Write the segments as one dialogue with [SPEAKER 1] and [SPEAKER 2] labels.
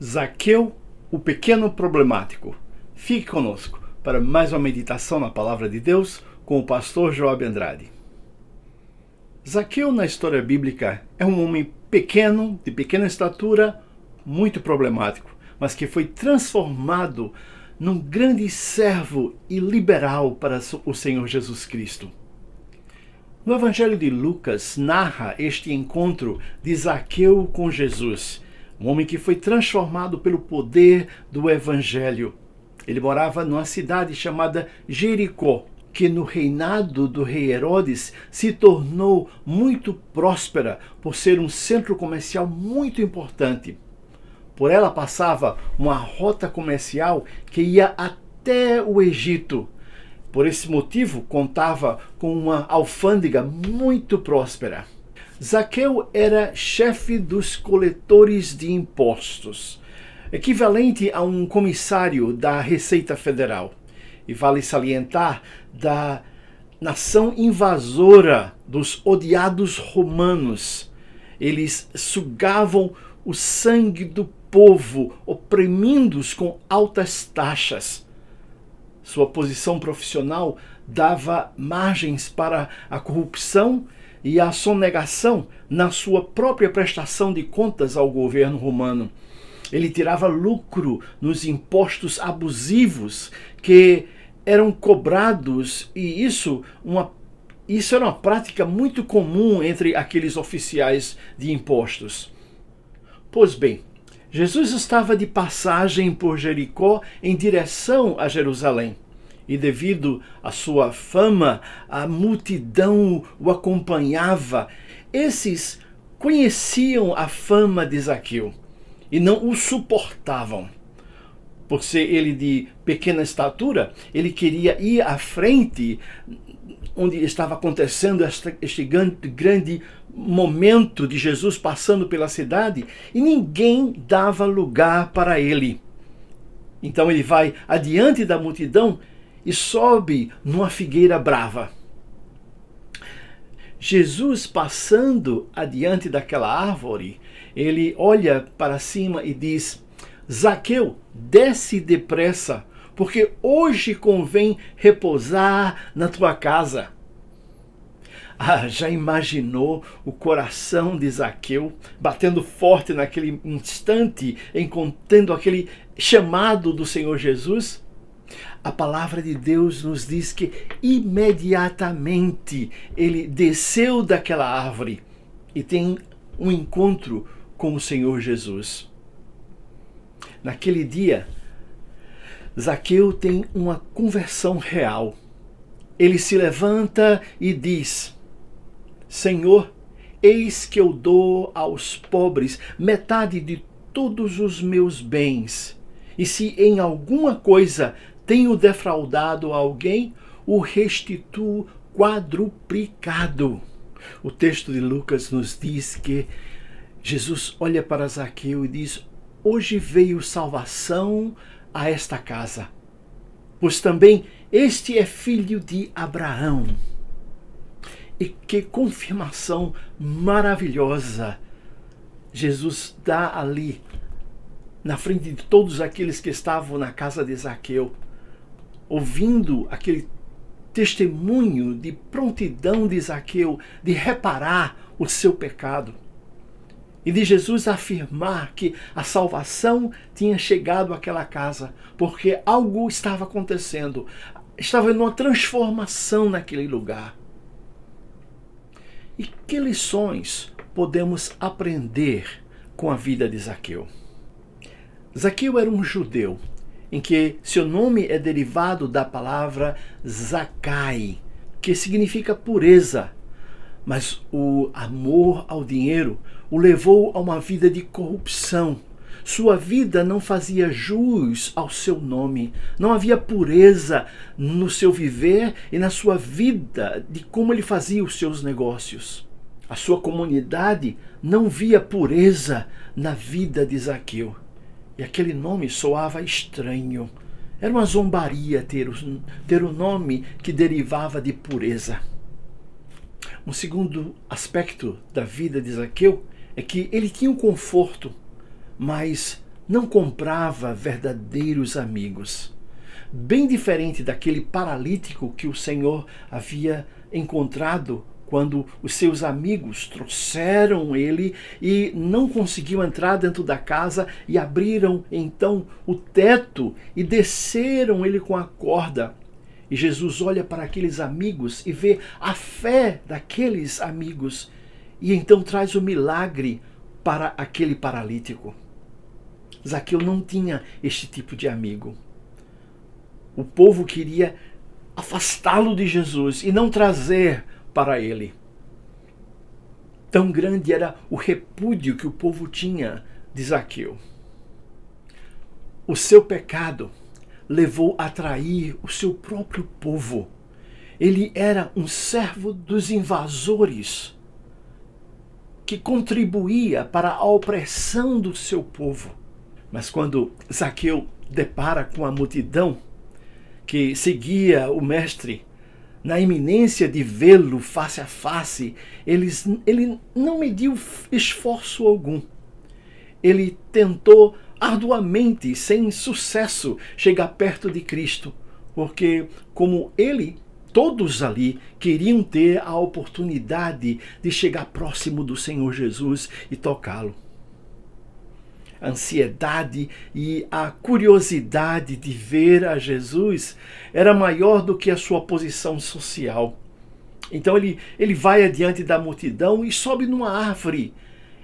[SPEAKER 1] Zaqueu, o pequeno problemático. Fique conosco para mais uma meditação na Palavra de Deus com o pastor Joab Andrade. Zaqueu, na história bíblica, é um homem pequeno, de pequena estatura, muito problemático, mas que foi transformado num grande servo e liberal para o Senhor Jesus Cristo. No Evangelho de Lucas narra este encontro de Zaqueu com Jesus, um homem que foi transformado pelo poder do Evangelho. Ele morava numa cidade chamada Jericó, que no reinado do rei Herodes se tornou muito próspera por ser um centro comercial muito importante. Por ela passava uma rota comercial que ia até o Egito. Por esse motivo, contava com uma alfândega muito próspera. Zaqueu era chefe dos coletores de impostos, equivalente a um comissário da Receita Federal. E vale salientar da nação invasora dos odiados romanos. Eles sugavam o sangue do povo, oprimindo-os com altas taxas. Sua posição profissional dava margens para a corrupção e a sonegação na sua própria prestação de contas ao governo romano. Ele tirava lucro nos impostos abusivos que eram cobrados, e isso era uma prática muito comum entre aqueles oficiais de impostos. Pois bem, Jesus estava de passagem por Jericó em direção a Jerusalém. E devido à sua fama, a multidão o acompanhava. Esses conheciam a fama de Zaqueu e não o suportavam. Por ser ele de pequena estatura, ele queria ir à frente, onde estava acontecendo este grande momento de Jesus passando pela cidade, e ninguém dava lugar para ele. Então ele vai adiante da multidão e sobe numa figueira brava. Jesus, passando adiante daquela árvore, ele olha para cima e diz: Zaqueu, desce depressa, porque hoje convém repousar na tua casa. Já imaginou o coração de Zaqueu batendo forte naquele instante, encontrando aquele chamado do Senhor Jesus? A palavra de Deus nos diz que imediatamente ele desceu daquela árvore e tem um encontro com o Senhor Jesus. Naquele dia, Zaqueu tem uma conversão real. Ele se levanta e diz: Senhor, eis que eu dou aos pobres metade de todos os meus bens, e se em alguma coisa tenho defraudado alguém, o restituo quadruplicado. O texto de Lucas nos diz que Jesus olha para Zaqueu e diz: hoje veio salvação a esta casa, pois também este é filho de Abraão. E que confirmação maravilhosa Jesus dá ali, na frente de todos aqueles que estavam na casa de Zaqueu, ouvindo aquele testemunho de prontidão de Zaqueu de reparar o seu pecado. E de Jesus afirmar que a salvação tinha chegado àquela casa, porque algo estava acontecendo, estava numa transformação naquele lugar. E que lições podemos aprender com a vida de Zaqueu? Zaqueu era um judeu, em que seu nome é derivado da palavra Zacai, que significa pureza. Mas o amor ao dinheiro o levou a uma vida de corrupção. Sua vida não fazia jus ao seu nome. Não havia pureza no seu viver e na sua vida, de como ele fazia os seus negócios. A sua comunidade não via pureza na vida de Zaqueu. E aquele nome soava estranho. Era uma zombaria ter o nome que derivava de pureza. Um segundo aspecto da vida de Zaqueu é que ele tinha um conforto, mas não comprava verdadeiros amigos. Bem diferente daquele paralítico que o Senhor havia encontrado quando os seus amigos trouxeram ele e não conseguiu entrar dentro da casa e abriram então o teto e desceram ele com a corda. E Jesus olha para aqueles amigos e vê a fé daqueles amigos e então traz o milagre para aquele paralítico. Zaqueu não tinha este tipo de amigo. O povo queria afastá-lo de Jesus e não trazer para ele. Tão grande era o repúdio que o povo tinha de Zaqueu. O seu pecado levou a trair o seu próprio povo. Ele era um servo dos invasores que contribuía para a opressão do seu povo. Mas quando Zaqueu depara com a multidão que seguia o mestre, na iminência de vê-lo face a face, ele não mediu esforço algum. Ele tentou arduamente, sem sucesso, chegar perto de Cristo, porque, como ele, todos ali queriam ter a oportunidade de chegar próximo do Senhor Jesus e tocá-lo. A ansiedade e a curiosidade de ver a Jesus era maior do que a sua posição social. Então ele vai adiante da multidão e sobe numa árvore.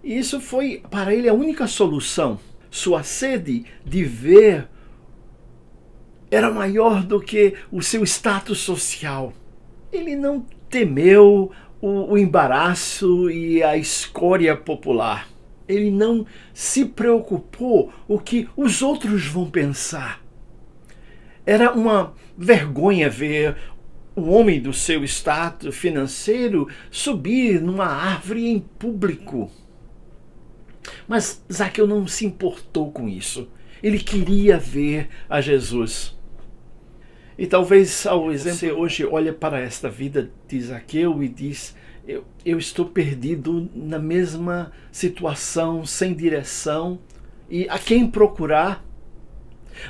[SPEAKER 1] E isso foi para ele a única solução. Sua sede de ver era maior do que o seu status social. Ele não temeu o embaraço e a escória popular. Ele não se preocupou o que os outros vão pensar. Era uma vergonha ver um homem do seu status financeiro subir numa árvore em público. Mas Zaqueu não se importou com isso. Ele queria ver a Jesus. E talvez, ao exemplo, você hoje olha para esta vida de Zaqueu e diz: eu estou perdido na mesma situação, sem direção, e a quem procurar?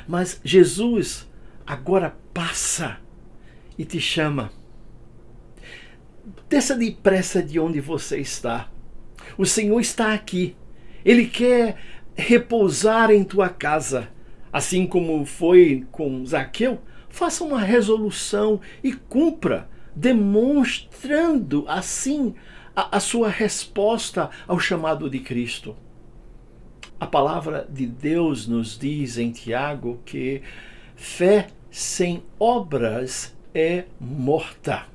[SPEAKER 1] Mas Jesus agora passa e te chama. Desça depressa de onde você está. O Senhor está aqui. Ele quer repousar em tua casa. Assim como foi com Zaqueu, faça uma resolução e cumpra, demonstrando assim a sua resposta ao chamado de Cristo. A palavra de Deus nos diz em Tiago que fé sem obras é morta.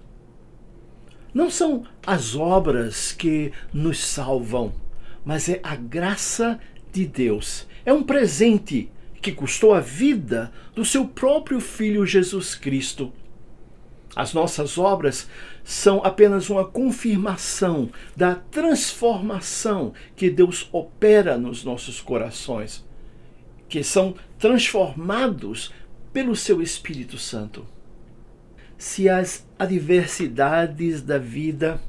[SPEAKER 1] Não são as obras que nos salvam, mas é a graça de Deus. É um presente que custou a vida do seu próprio Filho Jesus Cristo. As nossas obras são apenas uma confirmação da transformação que Deus opera nos nossos corações, que são transformados pelo seu Espírito Santo. Se as adversidades da vida,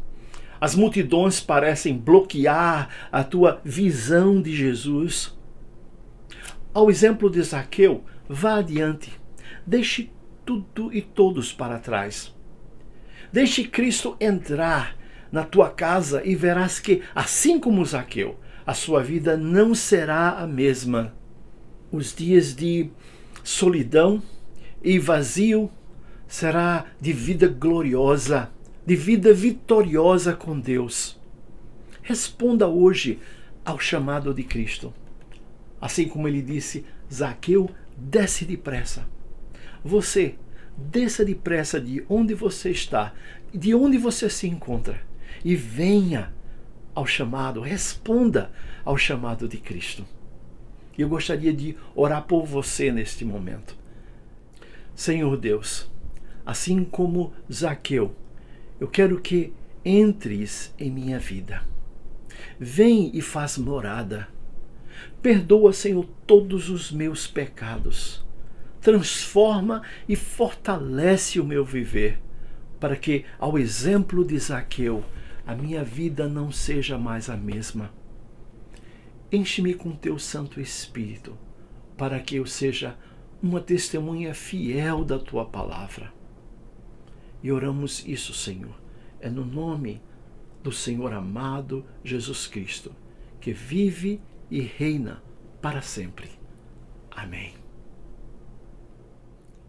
[SPEAKER 1] as multidões parecem bloquear a tua visão de Jesus, ao exemplo de Zaqueu, vá adiante. Deixe tudo e todos para trás. Deixe Cristo entrar na tua casa e verás que, assim como Zaqueu, a sua vida não será a mesma. Os dias de solidão e vazio será de vida gloriosa, de vida vitoriosa com Deus. Responda hoje ao chamado de Cristo. Assim como ele disse: Zaqueu, desce depressa. Você, desça depressa de onde você está, de onde você se encontra, e venha ao chamado, responda ao chamado de Cristo. Eu gostaria de orar por você neste momento. Senhor Deus, assim como Zaqueu, eu quero que entres em minha vida. Vem e faz morada. Perdoa, Senhor, todos os meus pecados. Transforma e fortalece o meu viver, para que, ao exemplo de Zaqueu, a minha vida não seja mais a mesma. enche-me com teu Santo Espírito, para que eu seja uma testemunha fiel da tua palavra. E oramos isso, Senhor, é no nome do Senhor amado Jesus Cristo, que vive e reina para sempre. Amém.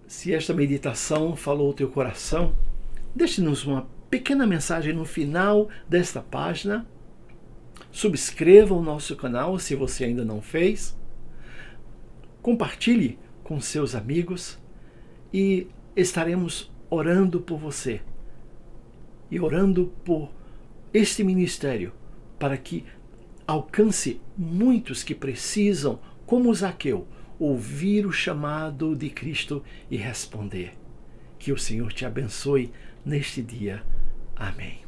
[SPEAKER 1] Se esta meditação falou ao teu coração, deixe-nos uma pequena mensagem no final desta página. Subscreva o nosso canal se você ainda não fez. Compartilhe com seus amigos e estaremos orando por você e orando por este ministério para que alcance muitos que precisam, como Zaqueu, ouvir o chamado de Cristo e responder. Que o Senhor te abençoe neste dia. Amém.